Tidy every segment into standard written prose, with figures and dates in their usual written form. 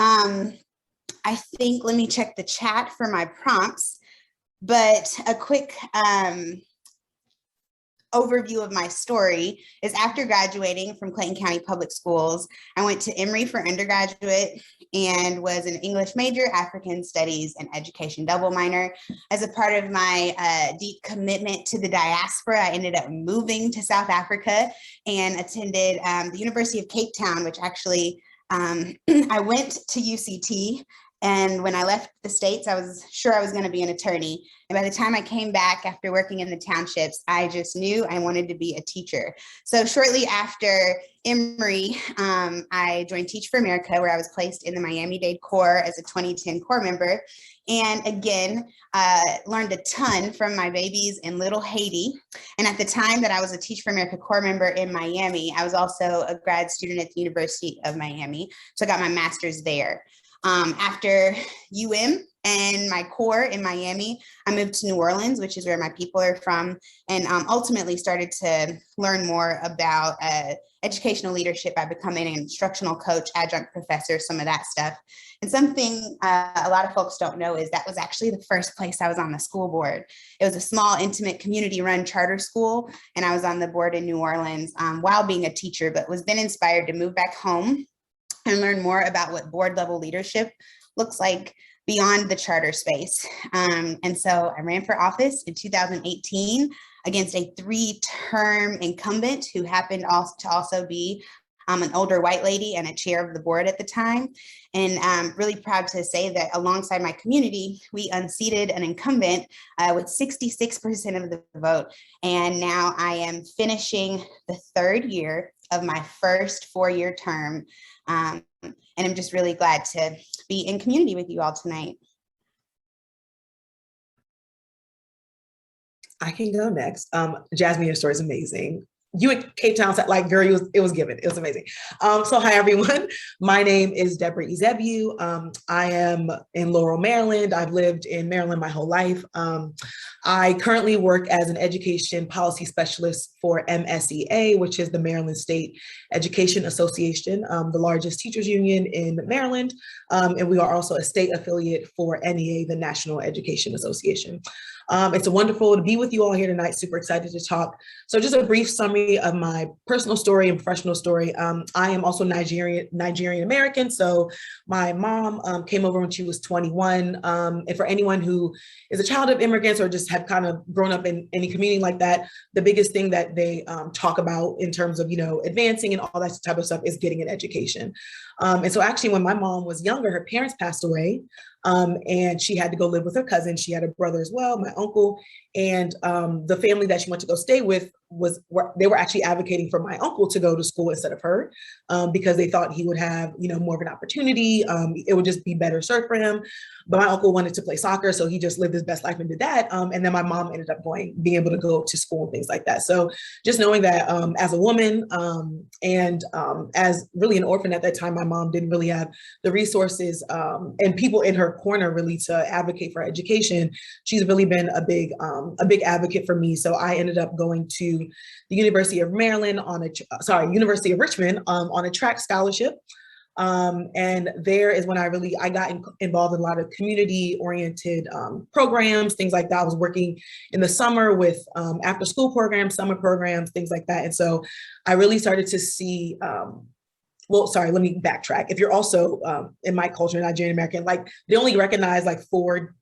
Um, I think, let me check the chat for my prompts, but a quick overview of my story is after graduating from Clayton County Public Schools, I went to Emory for undergraduate and was an English major, African Studies, and Education double minor. As a part of my deep commitment to the diaspora, I ended up moving to South Africa and attended the University of Cape Town, which actually I went to UCT. And when I left the States, I was sure I was going to be an attorney. And by the time I came back after working in the townships, I just knew I wanted to be a teacher. So shortly after Emory, I joined Teach for America, where I was placed in the Miami-Dade Corps as a 2010 Corps member. And again, learned a ton from my babies in little Haiti. And at the time that I was a Teach for America Corps member in Miami, I was also a grad student at the University of Miami. So I got my master's there. After and my Corps in Miami, I moved to New Orleans, which is where my people are from, and ultimately started to learn more about educational leadership by becoming an instructional coach, adjunct professor, some of that stuff. And something a lot of folks don't know is that was actually the first place I was on the school board. It was a small, intimate, community-run charter school, and I was on the board in New Orleans while being a teacher, but was then inspired to move back home and learn more about what board level leadership looks like beyond the charter space. And so I ran for office in 2018 against a 3-term incumbent who happened to also be an older white lady and a chair of the board at the time. And I'm really proud to say that alongside my community, we unseated an incumbent with 66% of the vote. And now I am finishing the 3rd year of my first 4-year term. And I'm just really glad to be in community with you all tonight. I can go next. Jasmine, your story is amazing. You at Cape Town, like, girl, it was given. It was amazing. So hi, everyone. My name is Deborah Euzebio. I am in Laurel, Maryland. I've lived in Maryland my whole life. I currently work as an education policy specialist for MSEA, which is the Maryland State Education Association, the largest teachers union in Maryland. And we are also a state affiliate for NEA, the National Education Association. It's wonderful to be with you all here tonight. Super excited to talk. So just a brief summary of my personal story and professional story. I am also Nigerian American. So my mom came over when she was 21. And for anyone who is a child of immigrants or just have kind of grown up in any community like that, the biggest thing that they talk about in terms of, advancing and all that type of stuff is getting an education. And so actually when my mom was younger, her parents passed away. And she had to go live with her cousin. She had a brother as well, my uncle, and the family that she went to go stay with they were actually advocating for my uncle to go to school instead of her because they thought he would have, more of an opportunity. It would just be better served for him. But my uncle wanted to play soccer, so he just lived his best life and did that. And then my mom ended up being able to go to school and things like that. So just knowing that as a woman and as really an orphan at that time, my mom didn't really have the resources and people in her corner really to advocate for education. She's really been a big advocate for me. So I ended up going to the University of Richmond on a track scholarship. And there is when I got involved in a lot of community-oriented programs, things like that. I was working in the summer with after-school programs, summer programs, things like that. And so I really started to see, let me backtrack. If you're also in my culture, Nigerian American, like they only recognize like four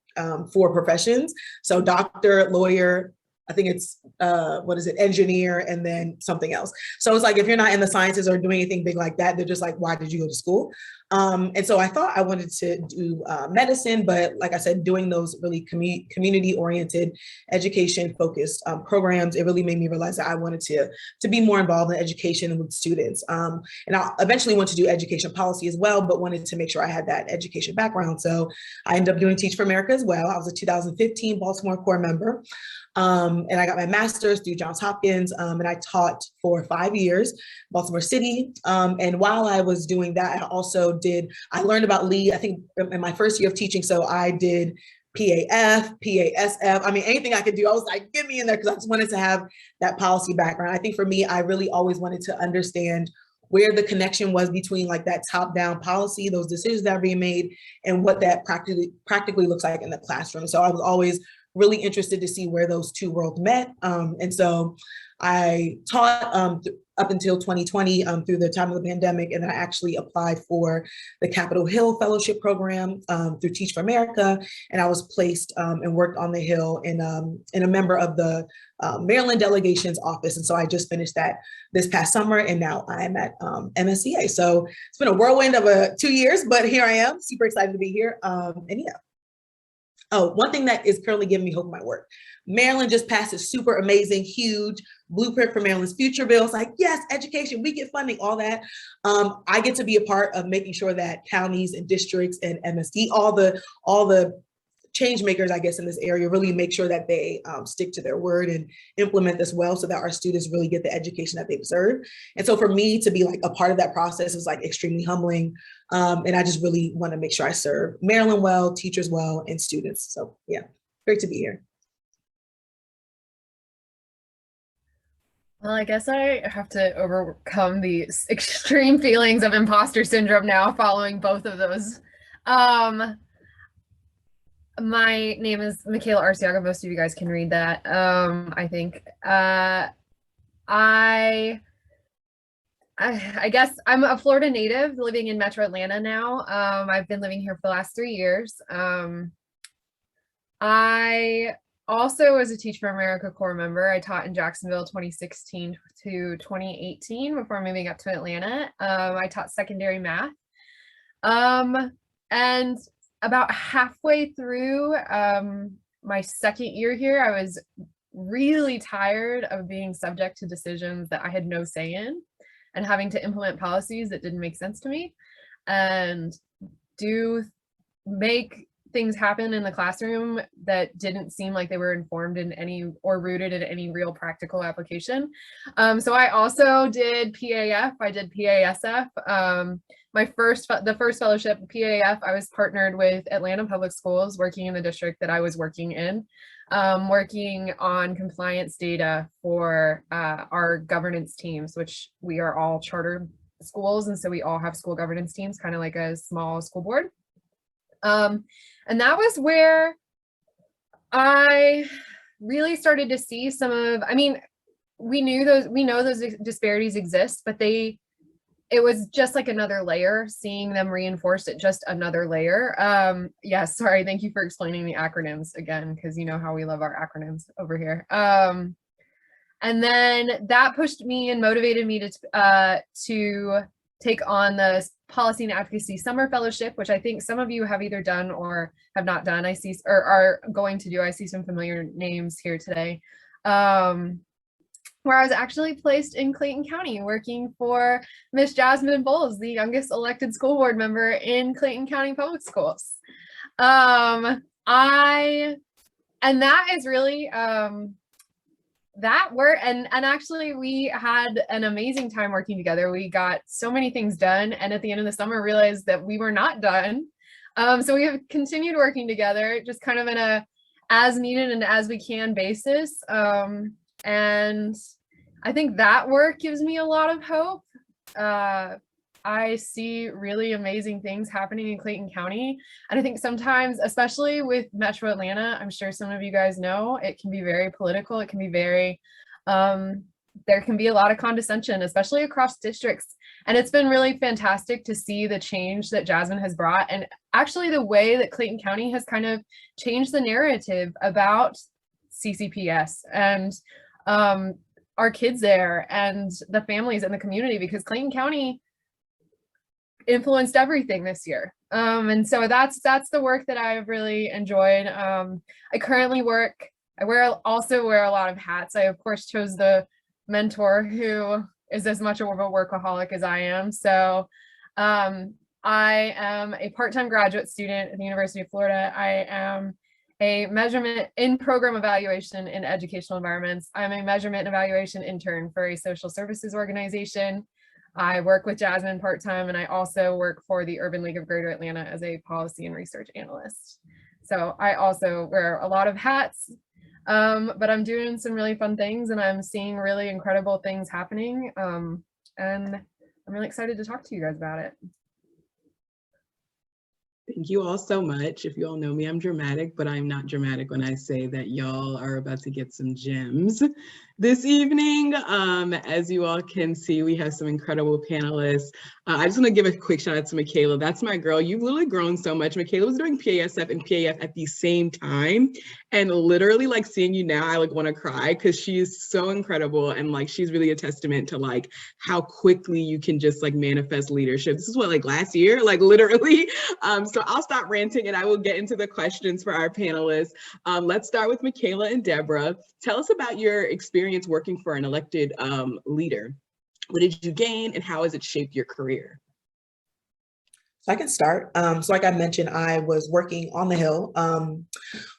professions. So doctor, lawyer, I think it's, engineer, and then something else. So it's like, if you're not in the sciences or doing anything big like that, they're just like, why did you go to school? And so I thought I wanted to do medicine, but like I said, doing those really community-oriented, education-focused programs, it really made me realize that I wanted to be more involved in education and with students. And I eventually went to do education policy as well, but wanted to make sure I had that education background. So I ended up doing Teach for America as well. I was a 2015 Baltimore Corps member. And I got my master's through Johns Hopkins, and I taught for 5 years, Baltimore City. And while I was doing that, I learned about LEAD, I think in my first year of teaching. So I did PAF, PASF, anything I could do. I was like, get me in there because I just wanted to have that policy background. I think for me, I really always wanted to understand where the connection was between like that top-down policy, those decisions that are being made, and what that practically looks like in the classroom. So I was always really interested to see where those two worlds met. And so I taught up until 2020 through the time of the pandemic, and then I actually applied for the Capitol Hill Fellowship Program through Teach for America, and I was placed and worked on the Hill in a member of the Maryland delegation's office. And so I just finished that this past summer, and now I'm at MSCA. So it's been a whirlwind of 2 years, but here I am, super excited to be here. And yeah. Oh, one thing that is currently giving me hope in my work. Maryland just passed a super amazing, huge blueprint for Maryland's future bill. It's like, yes, education, we get funding, all that. I get to be a part of making sure that counties and districts and MSD, all the change makers, I guess, in this area, really make sure that they stick to their word and implement this well, so that our students really get the education that they deserve. And so for me to be like a part of that process is like extremely humbling. And I just really want to make sure I serve Maryland well, teachers well, and students. So yeah, great to be here. Well, I guess I have to overcome the extreme feelings of imposter syndrome now following both of those. My name is Mikayla Arciaga. Most of you guys can read that, I think. I guess I'm a Florida native living in Metro Atlanta now. I've been living here for the last 3 years. I also was a Teach for America Corps member. I taught in Jacksonville 2016 to 2018 before moving up to Atlanta. I taught secondary math. And about halfway through my second year here, I was really tired of being subject to decisions that I had no say in, and having to implement policies that didn't make sense to me, and make things happen in the classroom that didn't seem like they were informed in any or rooted in any real practical application. So I also did PAF, I did PASF. The first fellowship, PAF, I was partnered with Atlanta Public Schools, working in the district that I was working in, working on compliance data for our governance teams, which we are all charter schools, and so we all have school governance teams, kind of like a small school board. And that was where I really started to see some of, I mean, we know those disparities exist, but it was just like another layer, seeing them reinforced at just another layer. Yeah, sorry, thank you for explaining the acronyms again, because you know how we love our acronyms over here. And then that pushed me and motivated me to take on the Policy and Advocacy Summer Fellowship, which I think some of you have either done or have not done. I see, or are going to do. I see some familiar names here today. Where I was actually placed in Clayton County, working for Miss Jasmine Bowles, the youngest elected school board member in Clayton County Public Schools. And that is really that work, and actually we had an amazing time working together. We got so many things done, and at the end of the summer realized that we were not done. So we have continued working together, just kind of in a as needed and as we can basis. And I think that work gives me a lot of hope. I see really amazing things happening in Clayton County. And I think sometimes, especially with Metro Atlanta, I'm sure some of you guys know, it can be very political. It can be very, there can be a lot of condescension, especially across districts. And it's been really fantastic to see the change that Jasmine has brought, and actually the way that Clayton County has kind of changed the narrative about CCPS and our kids there and the families and the community, because Clayton County influenced everything this year. And so that's the work that I've really enjoyed. I currently also wear a lot of hats. I of course chose the mentor who is as much of a workaholic as I am. So I am a part-time graduate student at the University of Florida. I am a measurement in program evaluation in educational environments. I'm a measurement and evaluation intern for a social services organization. I work with Jasmine part-time, and I also work for the Urban League of Greater Atlanta as a policy and research analyst. So I also wear a lot of hats, but I'm doing some really fun things, and I'm seeing really incredible things happening. And I'm really excited to talk to you guys about it. Thank you all so much. If you all know me, I'm dramatic, but I'm not dramatic when I say that y'all are about to get some gems this evening. As you all can see, we have some incredible panelists. I just want to give a quick shout out to Mikayla. That's my girl. You've literally grown so much. Mikayla was doing PASF and PAF at the same time. And literally like seeing you now, I like want to cry because she is so incredible. And like, she's really a testament to like how quickly you can just like manifest leadership. This is what, like last year, like literally. So I'll stop ranting and I will get into the questions for our panelists. Let's start with Mikayla and Deborah. Tell us about your experience working for an elected leader. What did you gain and how has it shaped your career? So I can start. So like I mentioned, I was working on the Hill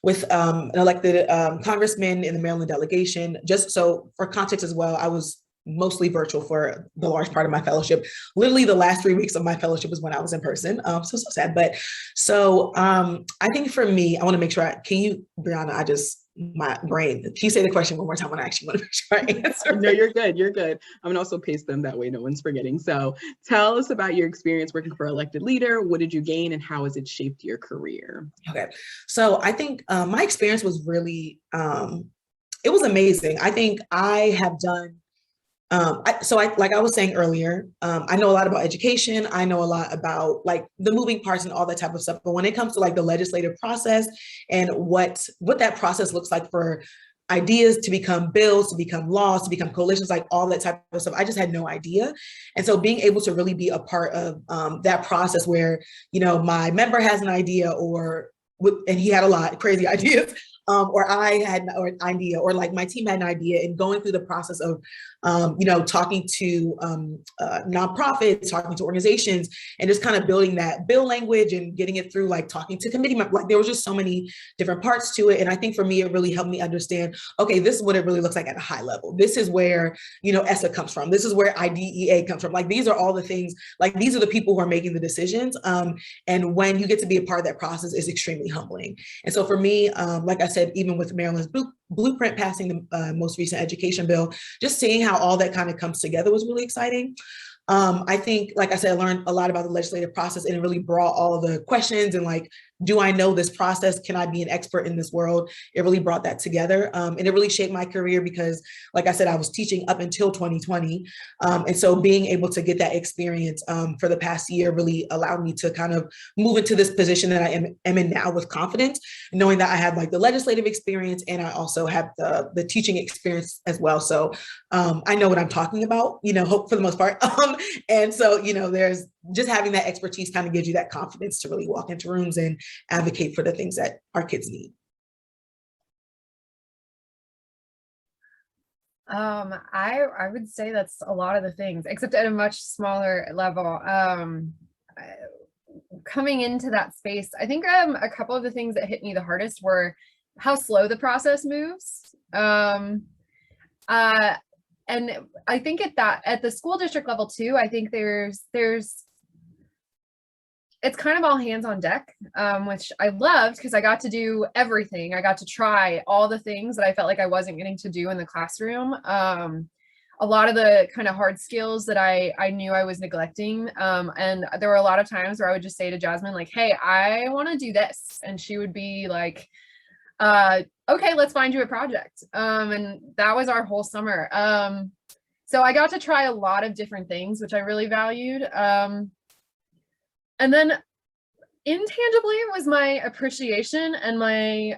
with an elected congressman in the Maryland delegation. Just so for context as well, I was mostly virtual for the large part of my fellowship. Literally the last 3 weeks of my fellowship was when I was in person. So sad. But so I think for me, I want to make sure can you, Brianna, my brain, can you say the question one more time when I actually want to make sure I answer? No, you're good. You're good. I'm gonna also paste them that way no one's forgetting. So tell us about your experience working for elected leader. What did you gain and how has it shaped your career? Okay. So I think my experience was really, it was amazing. I think I have done like I was saying earlier, I know a lot about education. I know a lot about like the moving parts and all that type of stuff. But when it comes to like the legislative process and what that process looks like for ideas to become bills, to become laws, to become coalitions, like all that type of stuff, I just had no idea. And so being able to really be a part of that process where, you know, my member has an idea and he had a lot of crazy ideas. Or I had an idea, or like my team had an idea, and going through the process of, you know, talking to nonprofits, talking to organizations, and just kind of building that bill language and getting it through, like talking to committee members. Like there was just so many different parts to it. And I think for me, it really helped me understand, okay, this is what it really looks like at a high level. This is where, you know, ESSA comes from. This is where IDEA comes from. Like these are all the things, like these are the people who are making the decisions. And when you get to be a part of that process, is extremely humbling. And so for me, like I said, even with Maryland's blueprint passing the most recent education bill, just seeing how all that kind of comes together was really exciting. I think, like I said, I learned a lot about the legislative process, and it really brought all of the questions and like, do I know this process? Can I be an expert in this world? It really brought that together. And it really shaped my career because, like I said, I was teaching up until 2020. And so being able to get that experience for the past year really allowed me to kind of move into this position that I am in now with confidence, knowing that I have like the legislative experience and I also have the teaching experience as well. So I know what I'm talking about, you know, hope for the most part. And so, you know, there's just having that expertise kind of gives you that confidence to really walk into rooms and advocate for the things that our kids need. I would say that's a lot of the things, except at a much smaller level. Coming into that space, I think a couple of the things that hit me the hardest were how slow the process moves. And I think at the school district level too, I think it's kind of all hands on deck, which I loved because I got to do everything. I got to try all the things that I felt like I wasn't getting to do in the classroom. A lot of the kind of hard skills that I knew I was neglecting. And there were a lot of times where I would just say to Jasmine, like, hey, I want to do this. And she would be like, okay, let's find you a project. And that was our whole summer. So I got to try a lot of different things, which I really valued. And then intangibly was my appreciation and my,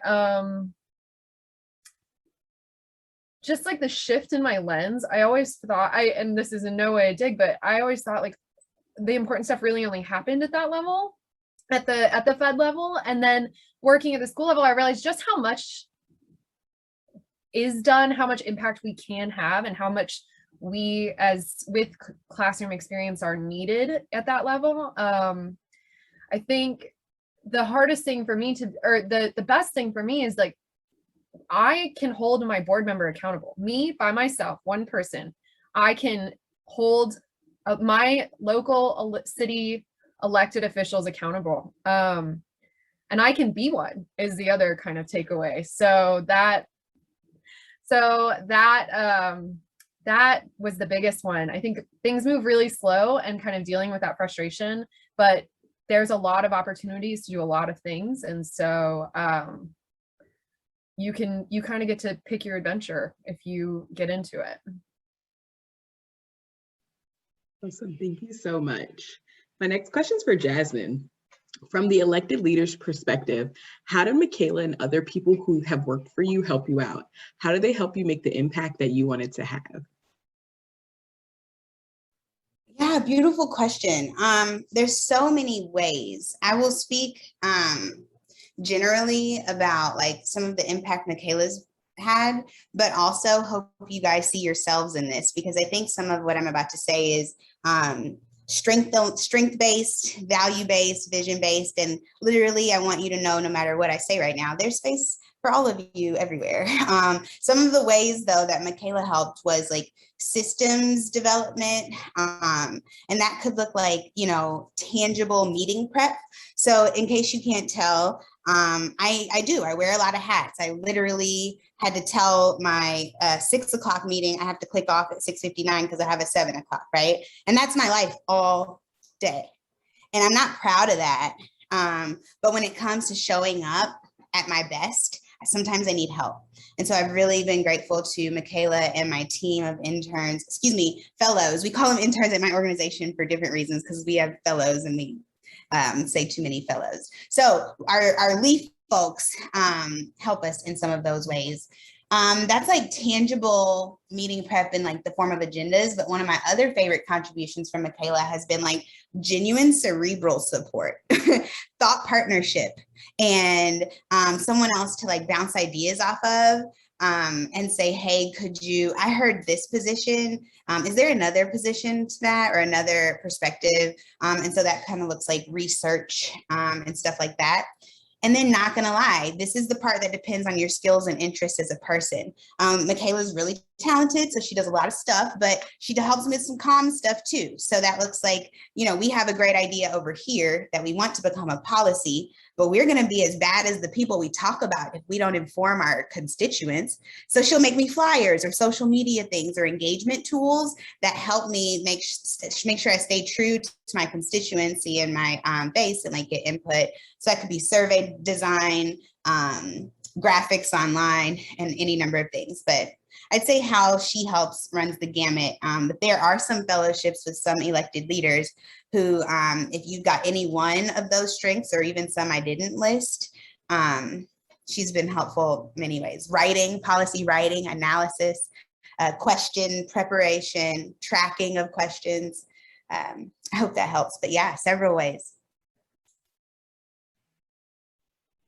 just like the shift in my lens. I always thought and this is in no way a dig, but I always thought like the important stuff really only happened at that level, at the Fed level. And then working at the school level, I realized just how much is done, how much impact we can have, and how much we with classroom experience are needed at that level. I think the hardest thing for me the best thing for me is like, I can hold my board member accountable. Me by myself, one person, I can hold my local city elected officials accountable. And I can be one is the other kind of takeaway. So that that was the biggest one. I think things move really slow and kind of dealing with that frustration, but there's a lot of opportunities to do a lot of things. And so you kind of get to pick your adventure if you get into it. Awesome. Thank you so much. My next question is for Jasmine. From the elected leader's perspective, how did Mikayla and other people who have worked for you help you out? How did they help you make the impact that you wanted to have? Yeah, beautiful question. There's so many ways. I will speak generally about like some of the impact Mikayla's had, but also hope you guys see yourselves in this, because I think some of what I'm about to say is strength-based, value-based, vision-based, and literally I want you to know, no matter what I say right now, there's space for all of you everywhere. Some of the ways though that Mikayla helped was like systems development, and that could look like, you know, tangible meeting prep. So in case you can't tell, I wear a lot of hats. I literally had to tell my 6 o'clock meeting, I have to click off at 6:59 because I have a 7 o'clock, right? And that's my life all day. And I'm not proud of that. But when it comes to showing up at my best, sometimes I need help. And so I've really been grateful to Mikayla and my team of interns, fellows. We call them interns at my organization for different reasons, because we have fellows and we say too many fellows. So our LEAF folks help us in some of those ways. That's like tangible meeting prep in like the form of agendas. But one of my other favorite contributions from Mikayla has been like genuine cerebral support, thought partnership, and someone else to like bounce ideas off of and say, hey, I heard this position. Is there another position to that or another perspective? And so that kind of looks like research and stuff like that. And then, not gonna lie, this is the part that depends on your skills and interests as a person. Mikayla's really talented, so she does a lot of stuff, but she helps with some comm stuff too. So that looks like, you know, we have a great idea over here that we want to become a policy, but we're gonna be as bad as the people we talk about if we don't inform our constituents. So she'll make me flyers or social media things or engagement tools that help me make sure I stay true to my constituency and my base and like get input. So that could be survey design, graphics online, and any number of things. But I'd say how she helps runs the gamut. But there are some fellowships with some elected leaders who, if you've got any one of those strengths or even some I didn't list, she's been helpful in many ways. Writing, policy writing, analysis, question preparation, tracking of questions. I hope that helps. But yeah, several ways.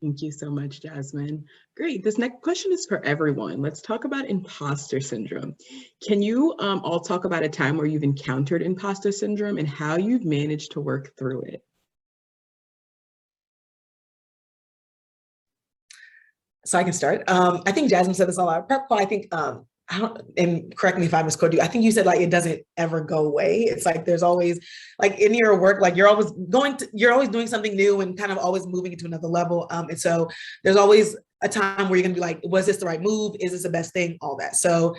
Thank you so much, Jasmine. Great. This next question is for everyone. Let's talk about imposter syndrome. Can you all talk about a time where you've encountered imposter syndrome and how you've managed to work through it? So I can start. I think Jasmine said this a lot of prep call. I think, and correct me if I misquote you, I think you said like it doesn't ever go away. It's like there's always, like in your work, like you're always doing something new and kind of always moving into another level. And so there's always a time where you're gonna be like, was this the right move? Is this the best thing? All that. So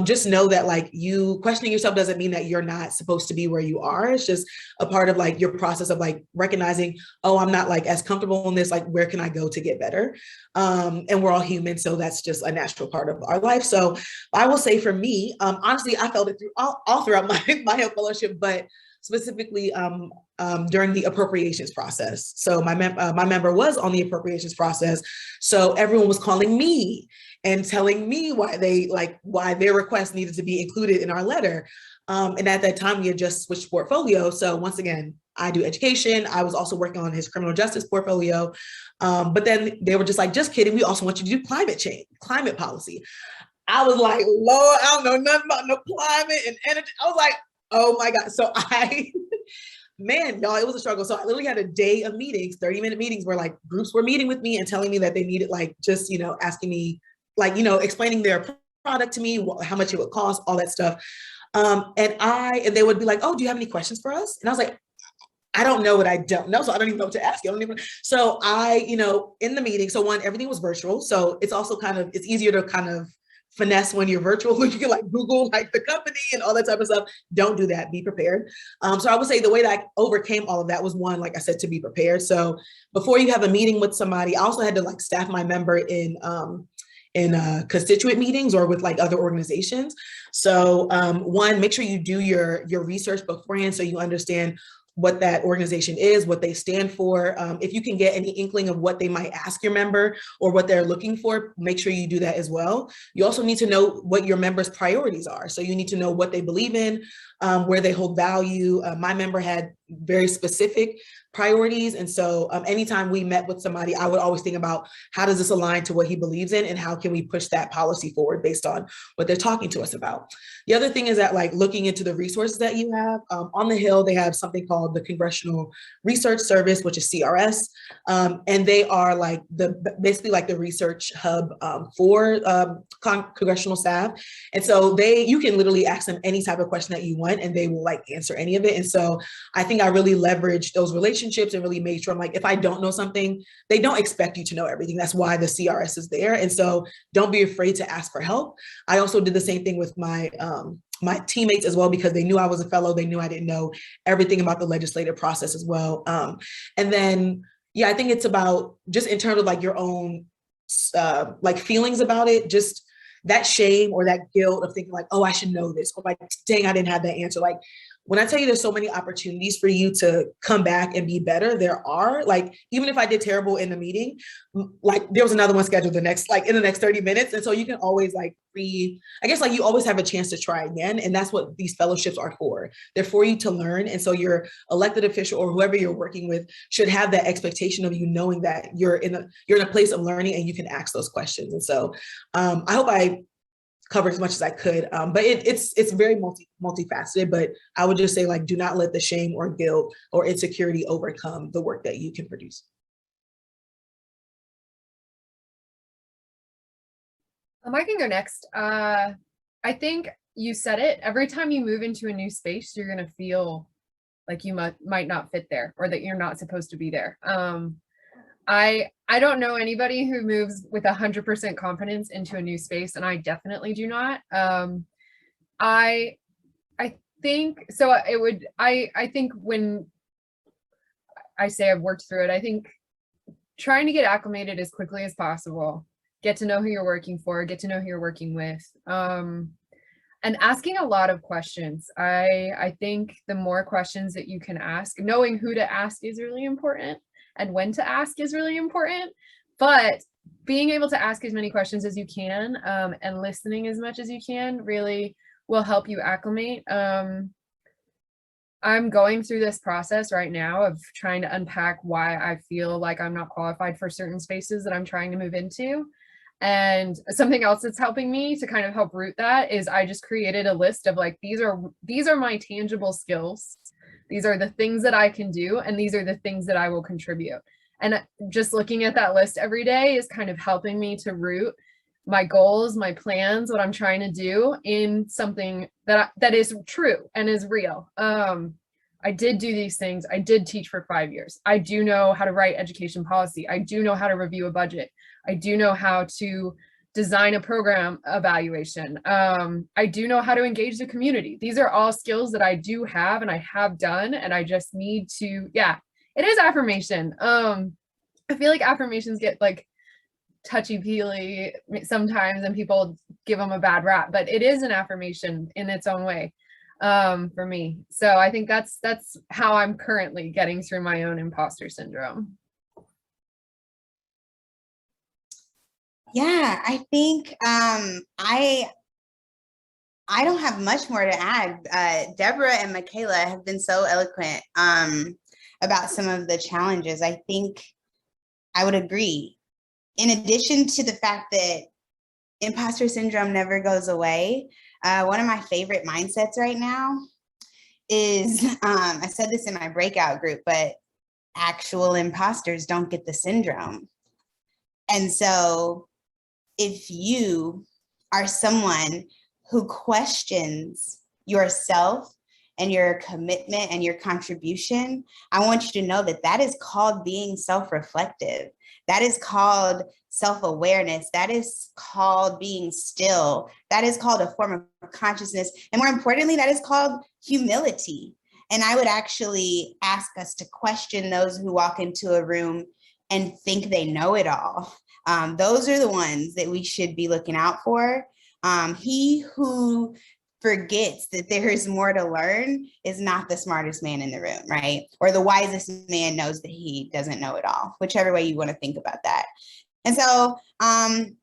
just know that like you questioning yourself doesn't mean that you're not supposed to be where you are. It's just a part of like your process of like recognizing, oh, I'm not like as comfortable in this, like where can I go to get better? And we're all human. So that's just a natural part of our life. So I will say for me, honestly, I felt it through all throughout my health fellowship, but specifically during the appropriations process. So my member was on the appropriations process. So everyone was calling me and telling me why their request needed to be included in our letter. And at that time we had just switched portfolio. So once again, I do education. I was also working on his criminal justice portfolio. But then they were just like, just kidding. We also want you to do climate policy. I was like, Lord, I don't know nothing about no climate and energy. I was like, oh my God. So man, y'all, it was a struggle. So I literally had a day of meetings, 30-minute meetings where like groups were meeting with me and telling me that they needed like, just, you know, asking me like, you know, explaining their product to me, how much it would cost, all that stuff. And they would be like, oh, do you have any questions for us? And I was like, I don't know what I don't know. So I don't even know what to ask you. So in the meeting, so everything was virtual. So it's also it's easier to kind of finesse when you're virtual. You can like Google like the company and all that type of stuff. Don't do that. Be prepared. So I would say the way that I overcame all of that was one, like I said, to be prepared. So before you have a meeting with somebody, I also had to like staff my member in constituent meetings or with like other organizations. So one, make sure you do your research beforehand so you understand what that organization is, what they stand for. If you can get any inkling of what they might ask your member or what they're looking for, make sure you do that as well. You also need to know what your members' priorities are. So you need to know what they believe in, where they hold value. My member had very specific priorities. And so anytime we met with somebody, I would always think about how does this align to what he believes in and how can we push that policy forward based on what they're talking to us about. The other thing is that like looking into the resources that you have on the Hill, they have something called the Congressional Research Service, which is CRS. And they are like basically like the research hub for congressional staff. And so you can literally ask them any type of question that you want and they will like answer any of it. And so I think I really leveraged those relationships and really made sure I'm like, if I don't know something, they don't expect you to know everything. That's why the CRS is there. And so don't be afraid to ask for help. I also did the same thing with my teammates as well, because they knew I was a fellow. They knew I didn't know everything about the legislative process as well. And then, yeah, I think it's about just in terms of like your own like feelings about it, just that shame or that guilt of thinking like, oh, I should know this, or like, dang, I didn't have that answer. Like, when I tell you there's so many opportunities for you to come back and be better, there are. Like, even if I did terrible in the meeting, like there was another one scheduled in the next 30 minutes. And so you can always like I guess like you always have a chance to try again. And that's what these fellowships are for. They're for you to learn. And so your elected official or whoever you're working with should have that expectation of you knowing that you're in a place of learning and you can ask those questions. And so I hope I cover as much as I could, but it's very multifaceted, but I would just say like, do not let the shame or guilt or insecurity overcome the work that you can produce. I can go next. I think you said it, every time you move into a new space, you're going to feel like you might not fit there or that you're not supposed to be there. I don't know anybody who moves with 100% confidence into a new space, and I definitely do not. I think so. I think when I say I've worked through it, I think trying to get acclimated as quickly as possible, get to know who you're working for, get to know who you're working with, and asking a lot of questions. I think the more questions that you can ask, knowing who to ask is really important. And when to ask is really important, but being able to ask as many questions as you can and listening as much as you can really will help you acclimate. I'm going through this process right now of trying to unpack why I feel like I'm not qualified for certain spaces that I'm trying to move into. And something else that's helping me to kind of help root that is I just created a list of like, these are my tangible skills. These are the things that I can do, and these are the things that I will contribute. And just looking at that list every day is kind of helping me to root my goals, my plans, what I'm trying to do in something that is true and is real. I did do these things. I did teach for 5 years. I do know how to write education policy. I do know how to review a budget. I do know how to design a program evaluation. I do know how to engage the community. These are all skills that I do have and I have done, and I just need to, yeah, it is affirmation. I feel like affirmations get like touchy-feely sometimes and people give them a bad rap, but it is an affirmation in its own way for me. So I think that's how I'm currently getting through my own imposter syndrome. Yeah, I think I don't have much more to add. Deborah and Mikayla have been so eloquent about some of the challenges. I think I would agree. In addition to the fact that imposter syndrome never goes away, one of my favorite mindsets right now is, I said this in my breakout group, but actual imposters don't get the syndrome. And so if you are someone who questions yourself and your commitment and your contribution, I want you to know that that is called being self-reflective. That is called self-awareness. That is called being still. That is called a form of consciousness. And more importantly, that is called humility. And I would actually ask us to question those who walk into a room and think they know it all. Those are the ones that we should be looking out for. He who forgets that there is more to learn is not the smartest man in the room, right? Or the wisest man knows that he doesn't know it all, whichever way you want to think about that. And so,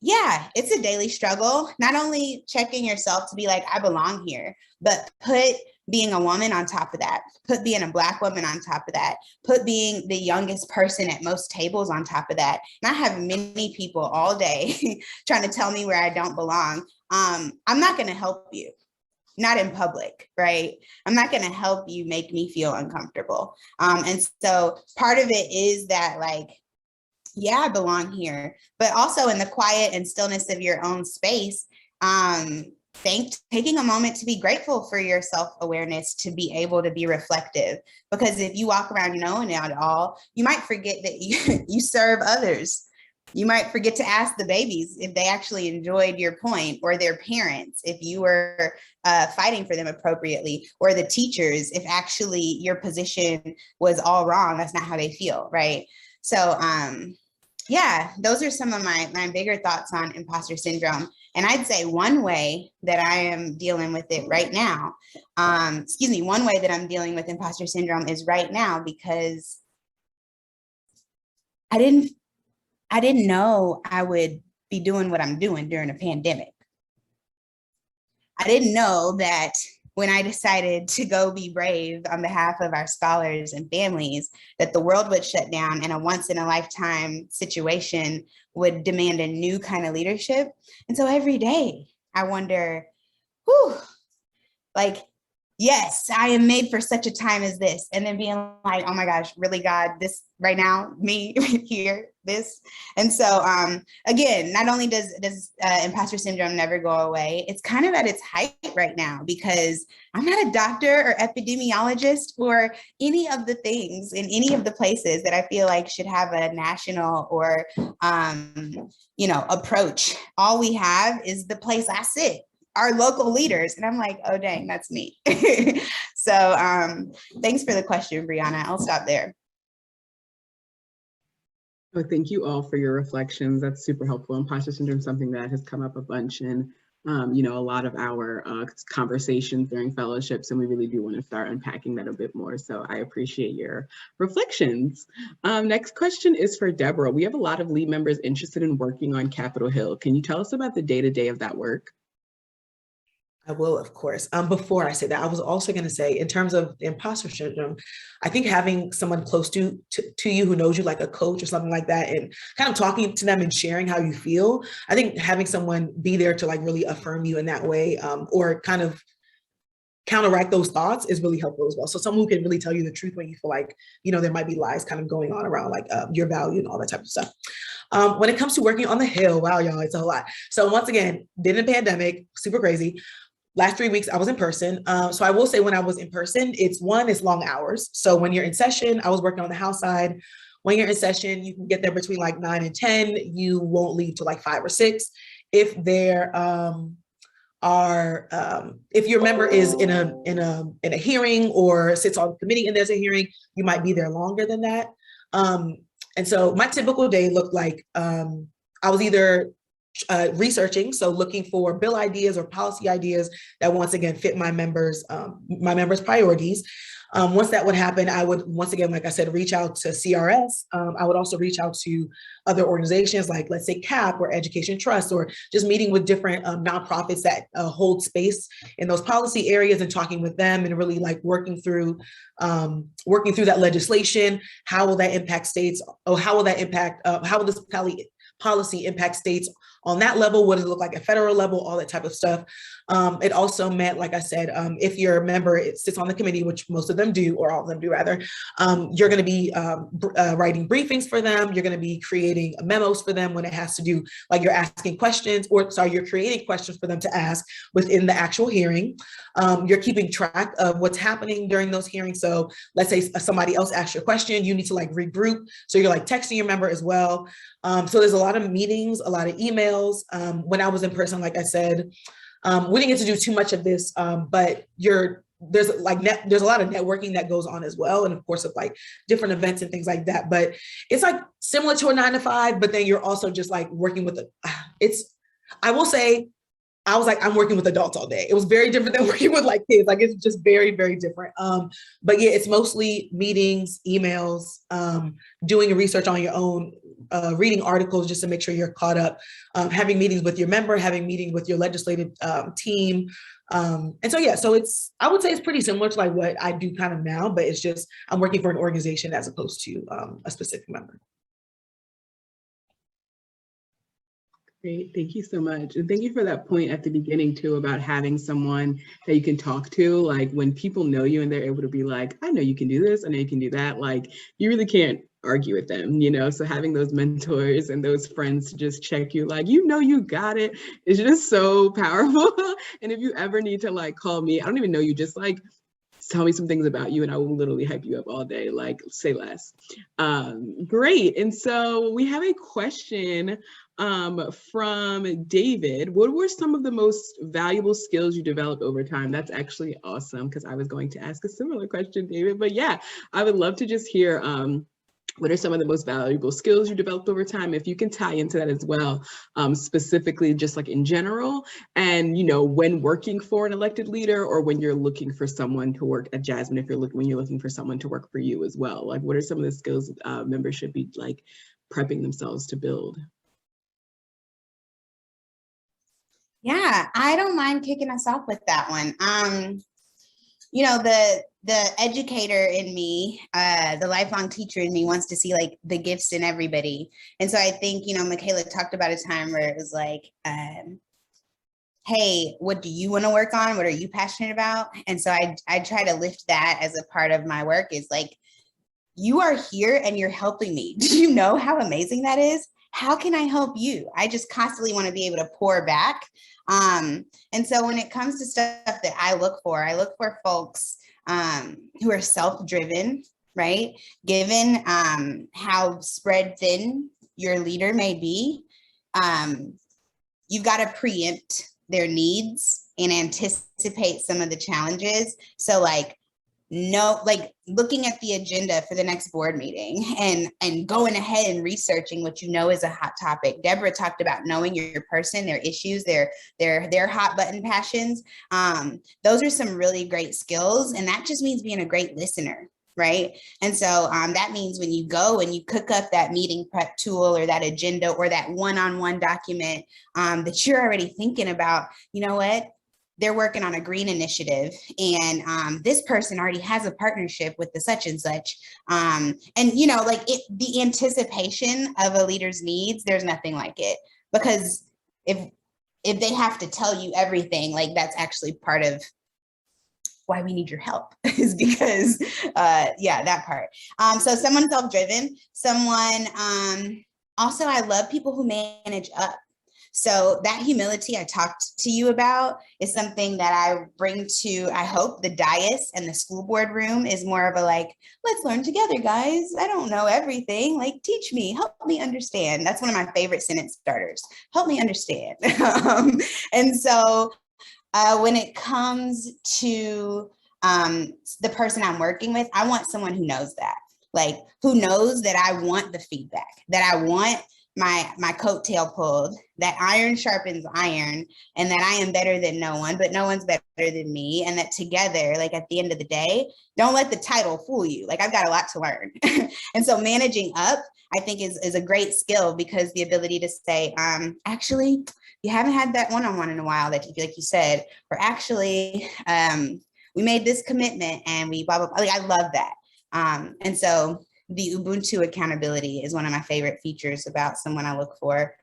yeah, it's a daily struggle, not only checking yourself to be like, I belong here, but put being a woman on top of that, put being a Black woman on top of that, put being the youngest person at most tables on top of that. And I have many people all day trying to tell me where I don't belong. I'm not going to help you. Not in public, right? I'm not going to help you make me feel uncomfortable. And so part of it is that, like, yeah, I belong here, but also in the quiet and stillness of your own space, taking a moment to be grateful for your self-awareness, to be able to be reflective. Because if you walk around knowing it all, you might forget that you serve others. You might forget to ask the babies if they actually enjoyed your point, or their parents, if you were fighting for them appropriately, or the teachers, if actually your position was all wrong. That's not how they feel, right? So yeah, those are some of my bigger thoughts on imposter syndrome. And I'd say one way that I am dealing with it right now, one way that I'm dealing with imposter syndrome is right now, because I didn't know I would be doing what I'm doing during a pandemic. I didn't know that when I decided to go be brave on behalf of our scholars and families, that the world would shut down and a once in a lifetime situation would demand a new kind of leadership. And so every day I wonder, like, yes, I am made for such a time as this. And then being like, oh my gosh, really, God, this right now, me here, this. And so again, not only does imposter syndrome never go away, it's kind of at its height right now, because I'm not a doctor or epidemiologist or any of the things in any of the places that I feel like should have a national or, approach. All we have is the place I sit, our local leaders. And I'm like, oh, dang, that's me. So thanks for the question, Brianna. I'll stop there. Well, thank you all for your reflections. That's super helpful. Imposter syndrome is something that has come up a bunch in, a lot of our conversations during fellowships, and we really do want to start unpacking that a bit more. So I appreciate your reflections. Next question is for Deborah. We have a lot of lead members interested in working on Capitol Hill. Can you tell us about the day-to-day of that work? I will, of course. Before I say that, I was also going to say, in terms of the imposter syndrome, I think having someone close to you who knows you, like a coach or something like that, and kind of talking to them and sharing how you feel, I think having someone be there to like really affirm you in that way, or kind of counteract those thoughts, is really helpful as well. So someone who can really tell you the truth when you feel like, there might be lies kind of going on around like your value and all that type of stuff. When it comes to working on the Hill, wow, y'all, it's a whole lot. So once again, did a pandemic, super crazy. Last 3 weeks, I was in person. So I will say, when I was in person, it's long hours. So when you're in session, I was working on the House side. When you're in session, you can get there between like 9 and 10. You won't leave till like 5 or 6. If there if your member is in a hearing or sits on the committee and there's a hearing, you might be there longer than that. And so my typical day looked like I was either researching, so looking for bill ideas or policy ideas that once again fit my members' priorities. Once that would happen, I would, once again, like I said, reach out to CRS. I would also reach out to other organizations like, let's say, CAP or Education Trust, or just meeting with different nonprofits that hold space in those policy areas and talking with them and really like working through that legislation. How will that impact states? Oh, how will this policy impact states on that level? What does it look like at federal level? All that type of stuff. It also meant, like I said, if your member sits on the committee, which most of them do, or all of them do rather, you're going to be writing briefings for them. You're going to be creating memos for them when it has to do, like you're asking questions, you're creating questions for them to ask within the actual hearing. You're keeping track of what's happening during those hearings. So let's say somebody else asks you a question, you need to like regroup. So you're like texting your member as well. So there's a lot of meetings, a lot of emails. When I was in person, like I said, we didn't get to do too much of this, but there's a lot of networking that goes on as well. And of course of like different events and things like that, but it's like similar to a 9 to 5, but then you're also just like working with I will say, I was like, I'm working with adults all day. It was very different than working with like kids. Like it's just very, very different. But yeah, it's mostly meetings, emails, doing research on your own, reading articles just to make sure you're caught up, having meetings with your member, having meetings with your legislative team. And so, yeah, so I would say it's pretty similar to like what I do kind of now, but it's just, I'm working for an organization as opposed to a specific member. Great, thank you so much. And thank you for that point at the beginning too, about having someone that you can talk to. Like when people know you and they're able to be like, I know you can do this, I know you can do that. Like you really can't argue with them, you know? So having those mentors and those friends to just check you, like, you know, you got it, is just so powerful. And if you ever need to like call me, I don't even know you, just like tell me some things about you and I will literally hype you up all day, like say less. Great, and so we have a question from David. What were some of the most valuable skills you developed over time? That's actually awesome because I was going to ask a similar question, David, but yeah, I would love to just hear what are some of the most valuable skills you developed over time? If you can tie into that as well, specifically just like in general, and you know, when working for an elected leader or when you're looking for someone to work at Jasmine, when you're looking for someone to work for you as well, like what are some of the skills members should be like prepping themselves to build? Yeah, I don't mind kicking us off with that one. You know, the educator in me, the lifelong teacher in me wants to see like the gifts in everybody. And so I think, you know, Mikayla talked about a time where it was like, hey, what do you want to work on? What are you passionate about? And so I try to lift that as a part of my work, is like, you are here and you're helping me. Do you know how amazing that is? How can I help you? I just constantly want to be able to pour back. And so when it comes to stuff that I look for folks who are self-driven, right? Given how spread thin your leader may be, you've got to preempt their needs and anticipate some of the challenges. So like, looking at the agenda for the next board meeting and going ahead and researching what you know is a hot topic. Deborah talked about knowing your person, their issues, their hot button passions. Those are some really great skills. And that just means being a great listener, right? And so that means when you go and you cook up that meeting prep tool or that agenda or that one-on-one document that you're already thinking about, you know what? They're working on a green initiative and this person already has a partnership with the such and such. And, you know, like the anticipation of a leader's needs, there's nothing like it, because if they have to tell you everything, like that's actually part of why we need your help is because, yeah, that part. So someone self-driven, someone, also, I love people who manage up. So that humility I talked to you about is something that I bring to, I hope, the dais and the school board room is more of a like, let's learn together, guys. I don't know everything. Like, teach me, help me understand. That's one of my favorite sentence starters. Help me understand. And so when it comes to the person I'm working with, I want someone who knows that, like who knows that I want the feedback, that I want my coattail pulled, that iron sharpens iron, and that I am better than no one, but no one's better than me. And that together, like at the end of the day, don't let the title fool you. Like I've got a lot to learn. And so managing up, I think is a great skill, because the ability to say, actually, you haven't had that one-on-one in a while, that like you said, or actually, we made this commitment and we blah, blah, blah. Like I love that. And so the Ubuntu accountability is one of my favorite features about someone I look for.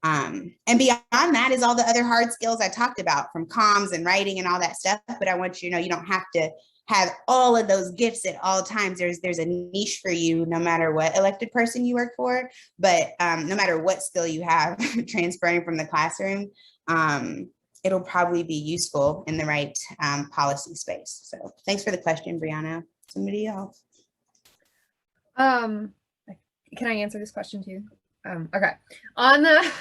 And beyond that is all the other hard skills I talked about, from comms and writing and all that stuff. But I want you to know, you don't have to have all of those gifts at all times. There's a niche for you, no matter what elected person you work for, but no matter what skill you have transferring from the classroom. it'll probably be useful in the right policy space. So thanks for the question, Brianna. Somebody else? Can I answer this question too? Okay. I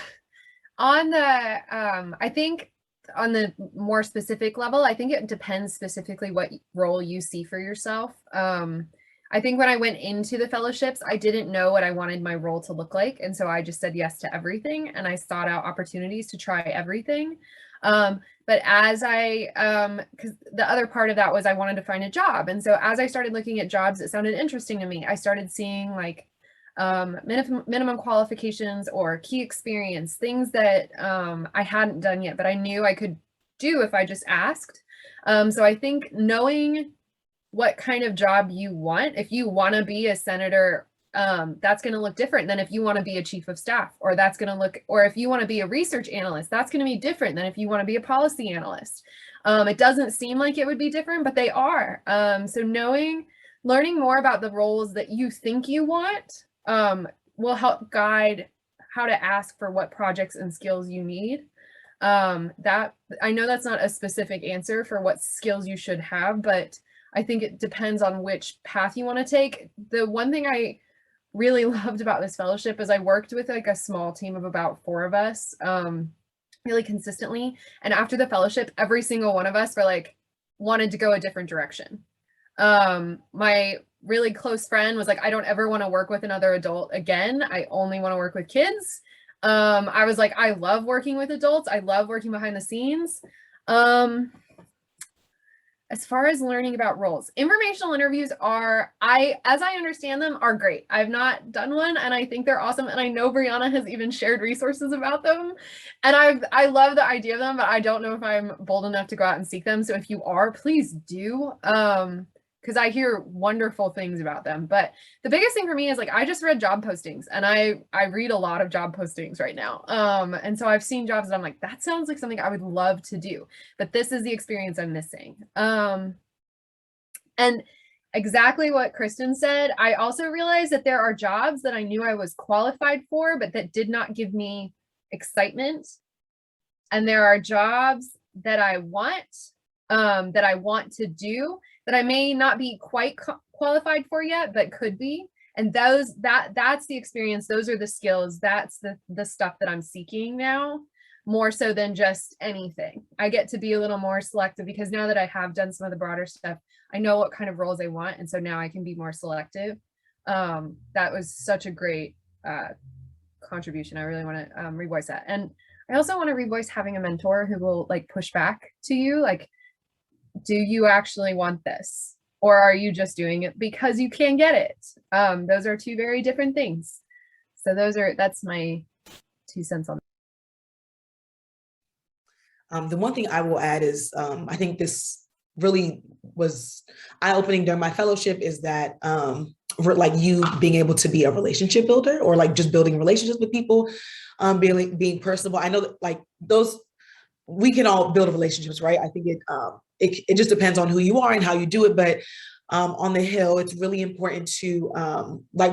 think on the more specific level, I think it depends specifically what role you see for yourself. I think when I went into the fellowships, I didn't know what I wanted my role to look like. And so I just said yes to everything. And I sought out opportunities to try everything. But as because the other part of that was I wanted to find a job. And so as I started looking at jobs, it sounded interesting to me. I started seeing like minimum qualifications or key experience, things that I hadn't done yet, but I knew I could do if I just asked. So I think knowing what kind of job you want, if you want to be a senator, that's going to look different than if you want to be a chief of staff, or that's going to look, or if you want to be a research analyst, that's going to be different than if you want to be a policy analyst. It doesn't seem like it would be different, but they are. So learning more about the roles that you think you want will help guide how to ask for what projects and skills you need. That I know that's not a specific answer for what skills you should have, but I think it depends on which path you want to take. The one thing I really loved about this fellowship is I worked with like a small team of about 4 of us really consistently. And after the fellowship, every single one of us wanted to go a different direction. My really close friend was like, I don't ever want to work with another adult again. I only want to work with kids. I was like, I love working with adults. I love working behind the scenes. As far as learning about roles, informational interviews as I understand them, are great. I've not done one, and I think they're awesome. And I know Brianna has even shared resources about them. And I love the idea of them, but I don't know if I'm bold enough to go out and seek them. So if you are, please do. Because I hear wonderful things about them. But the biggest thing for me is like, I just read job postings, and I read a lot of job postings right now. And so I've seen jobs that I'm like, that sounds like something I would love to do, but this is the experience I'm missing. And exactly what Kristen said, I also realized that there are jobs that I knew I was qualified for, but that did not give me excitement. And there are jobs that I want to do that I may not be quite qualified for yet, but could be. And that's the experience. Those are the skills. That's the stuff that I'm seeking now, more so than just anything. I get to be a little more selective because now that I have done some of the broader stuff, I know what kind of roles I want. And so now I can be more selective. That was such a great contribution. I really want to revoice that. And I also want to revoice having a mentor who will like push back to you, like, do you actually want this? Or are you just doing it because you can get it? Those are 2 very different things. So that's my 2 cents on that. The one thing I will add is, I think this really was eye-opening during my fellowship, is that like you being able to be a relationship builder, or like just building relationships with people, being personable. I know that like those, we can all build relationships, right? I think it just depends on who you are and how you do it. But on the Hill, it's really important to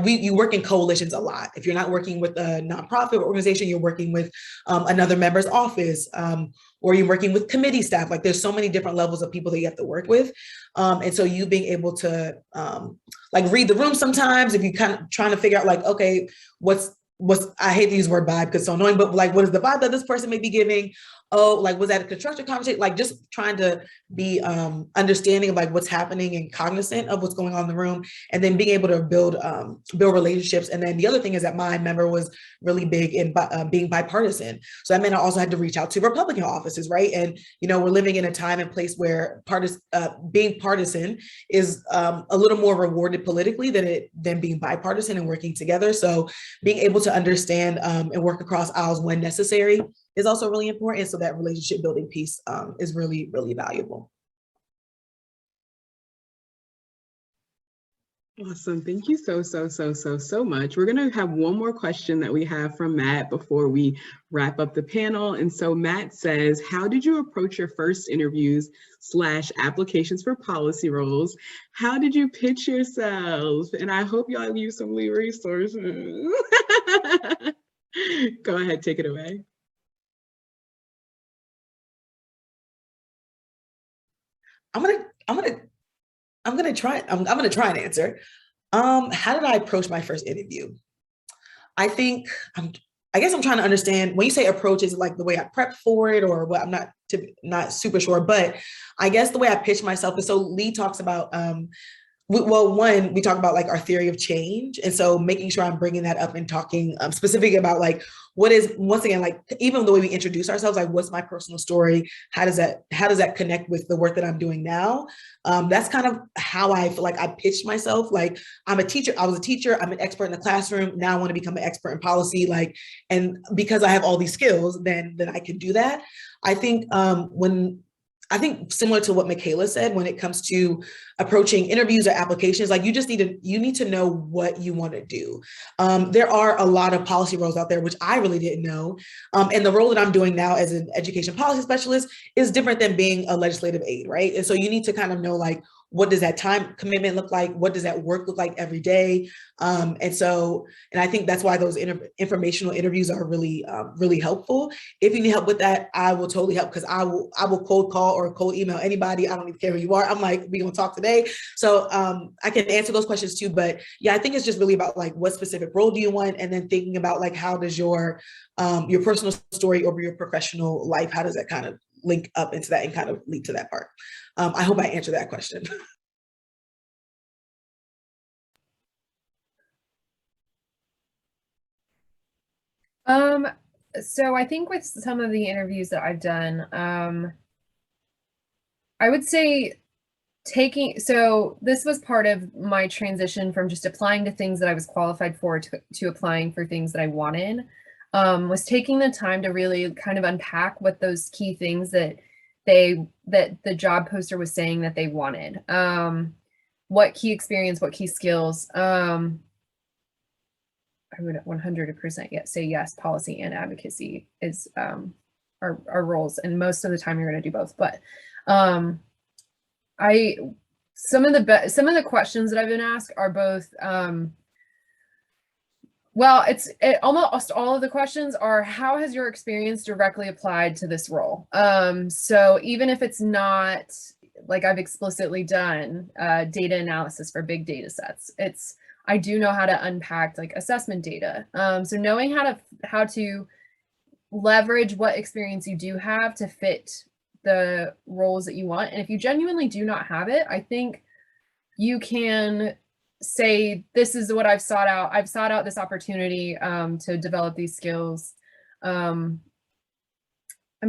you work in coalitions a lot. If you're not working with a nonprofit organization, you're working with another member's office, or you're working with committee staff. Like there's so many different levels of people that you have to work with. And so you being able to read the room sometimes, if you kind of trying to figure out like, okay, what's I hate to use the word vibe because it's so annoying, but like, what is the vibe that this person may be giving? Oh, like, was that a constructive conversation? Like just trying to be understanding of like what's happening and cognizant of what's going on in the room, and then being able to build relationships. And then the other thing is that my member was really big in being bipartisan. So that meant I also had to reach out to Republican offices, right? And, you know, we're living in a time and place where being partisan is a little more rewarded politically than being bipartisan and working together. So being able to understand and work across aisles when necessary is also really important. So that relationship building piece is really, really valuable. Awesome. Thank you so much. We're going to have one more question that we have from Matt before we wrap up the panel. And so Matt says, how did you approach your first interviews / applications for policy roles? How did you pitch yourself? And I hope y'all use some resources. Go ahead, take it away. I'm gonna try and answer. How did I approach my first interview? I guess I'm trying to understand when you say approach, is it like the way I prep for it or what? I'm not super sure, but I guess the way I pitch myself is, so Lee talks about, we talk about like our theory of change. And so making sure I'm bringing that up and talking specifically about like, what is, once again, like even the way we introduce ourselves, like what's my personal story? How does that connect with the work that I'm doing now? That's kind of how I feel like I pitched myself. Like I'm a teacher, I was a teacher, I'm an expert in the classroom. Now I want to become an expert in policy. Like, and because I have all these skills, then I can do that. I think I think similar to what Mikayla said, when it comes to approaching interviews or applications, like you need to know what you want to do. There are a lot of policy roles out there, which I really didn't know. And the role that I'm doing now as an education policy specialist is different than being a legislative aide, right? And so you need to kind of know, like, what does that time commitment look like? What does that work look like every day? And I think that's why those informational interviews are really, really helpful. If you need help with that, I will totally help, because I will cold call or cold email anybody. I don't even care who you are. I'm like, we gonna talk today. So I can answer those questions too. But yeah, I think it's just really about like, what specific role do you want? And then thinking about like, how does your personal story over your professional life, how does that kind of link up into that and kind of lead to that part? I hope I answered that question. So I think with some of the interviews that I've done, I would say so this was part of my transition from just applying to things that I was qualified for to applying for things that I wanted, was taking the time to really kind of unpack what those key things that the job poster was saying that they wanted. What key experience, what key skills. I would 100% say yes, policy and advocacy is our roles, and most of the time you're going to do both. But some of the questions that I've been asked are both almost all of the questions are, how has your experience directly applied to this role? So even if it's not like I've explicitly done data analysis for big data sets, I do know how to unpack like assessment data. So knowing how to leverage what experience you do have to fit the roles that you want. And if you genuinely do not have it, I think you can say, this is what I've sought out. I've sought out this opportunity to develop these skills. I'm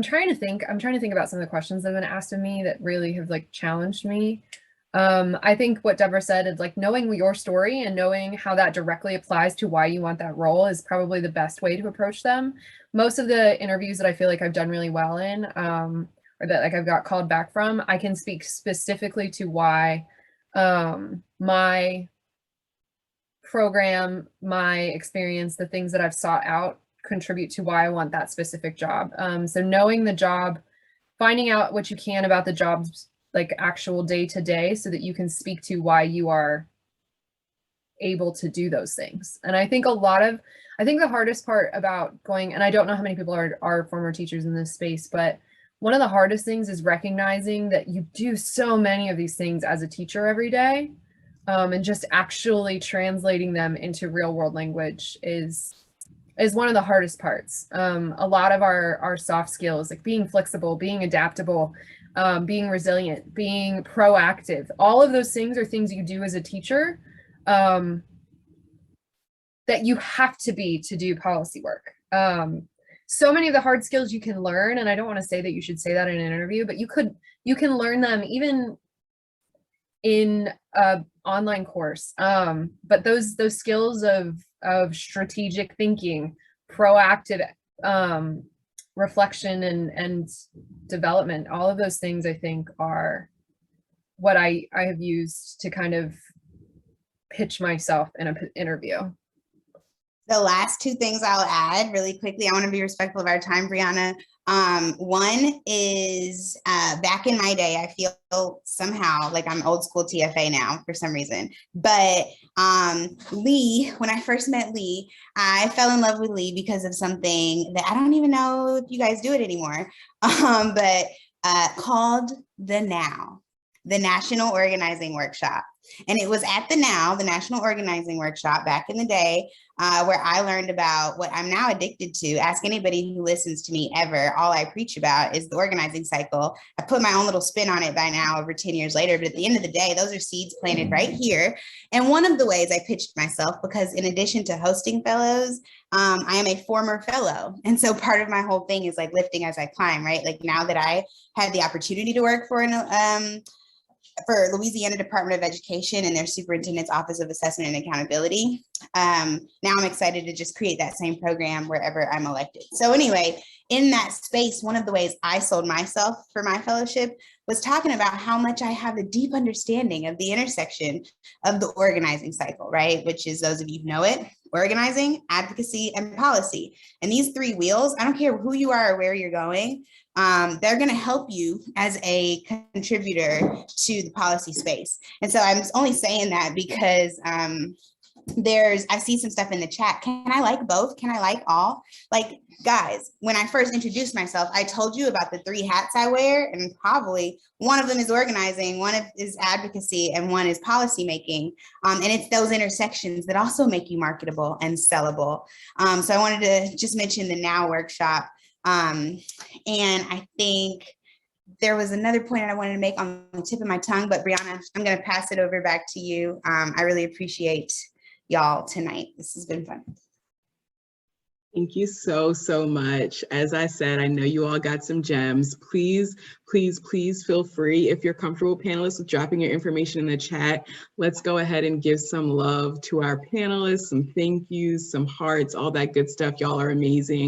trying to think about some of the questions that have been asked of me that really have like challenged me. I think what Deborah said is like knowing your story and knowing how that directly applies to why you want that role is probably the best way to approach them. Most of the interviews that I feel like I've done really well in, or that like I've got called back from, I can speak specifically to why my program, my experience, the things that I've sought out contribute to why I want that specific job. So knowing the job, finding out what you can about the job's like actual day to day, so that you can speak to why you are able to do those things. And I think the hardest part about going, and I don't know how many people are former teachers in this space, but one of the hardest things is recognizing that you do so many of these things as a teacher every day, and just actually translating them into real world language is one of the hardest parts. A lot of our soft skills, like being flexible, being adaptable, being resilient, being proactive, all of those things are things you do as a teacher that you have to be to do policy work. So many of the hard skills you can learn, and I don't want to say that you should say that in an interview, but you can learn them even in an online course. But those skills of strategic thinking, proactive reflection and development, all of those things I think are what I have used to kind of pitch myself in an interview. The last two things I'll add really quickly, I want to be respectful of our time, Brianna. One is back in my day, I feel somehow like I'm old school TFA now for some reason. But Lee, when I first met Lee, I fell in love with Lee because of something that I don't even know if you guys do it anymore, but called the now. the National Organizing Workshop. And it was at the National Organizing Workshop back in the day, where I learned about what I'm now addicted to. Ask anybody who listens to me ever. All I preach about is the organizing cycle. I put my own little spin on it by now over 10 years later, but at the end of the day, those are seeds planted right here. And one of the ways I pitched myself, because in addition to hosting fellows, I am a former fellow. And so part of my whole thing is like lifting as I climb, right? Like now that I had the opportunity to work for Louisiana Department of Education and their Superintendent's Office of Assessment and Accountability. Now I'm excited to just create that same program wherever I'm elected. So anyway, in that space, one of the ways I sold myself for my fellowship was talking about how much I have a deep understanding of the intersection of the organizing cycle, right? Which is, those of you who know it, organizing, advocacy, and policy. And these three wheels, I don't care who you are or where you're going, they're going to help you as a contributor to the policy space. And so I'm only saying that because I see some stuff in the chat. Can I like both? Can I like all? Like, guys, when I first introduced myself, I told you about the three hats I wear, and probably one of them is organizing, one is advocacy, and one is policy making. And it's those intersections that also make you marketable and sellable. So I wanted to just mention the Now workshop. And I think there was another point that I wanted to make on the tip of my tongue, but Brianna, I'm going to pass it over back to you. I really appreciate y'all tonight. This has been fun. Thank you so, so much. As I said, I know you all got some gems. Please, please, please feel free, if you're comfortable, panelists, with dropping your information in the chat. Let's go ahead and give some love to our panelists, some thank yous, some hearts, all that good stuff. Y'all are amazing.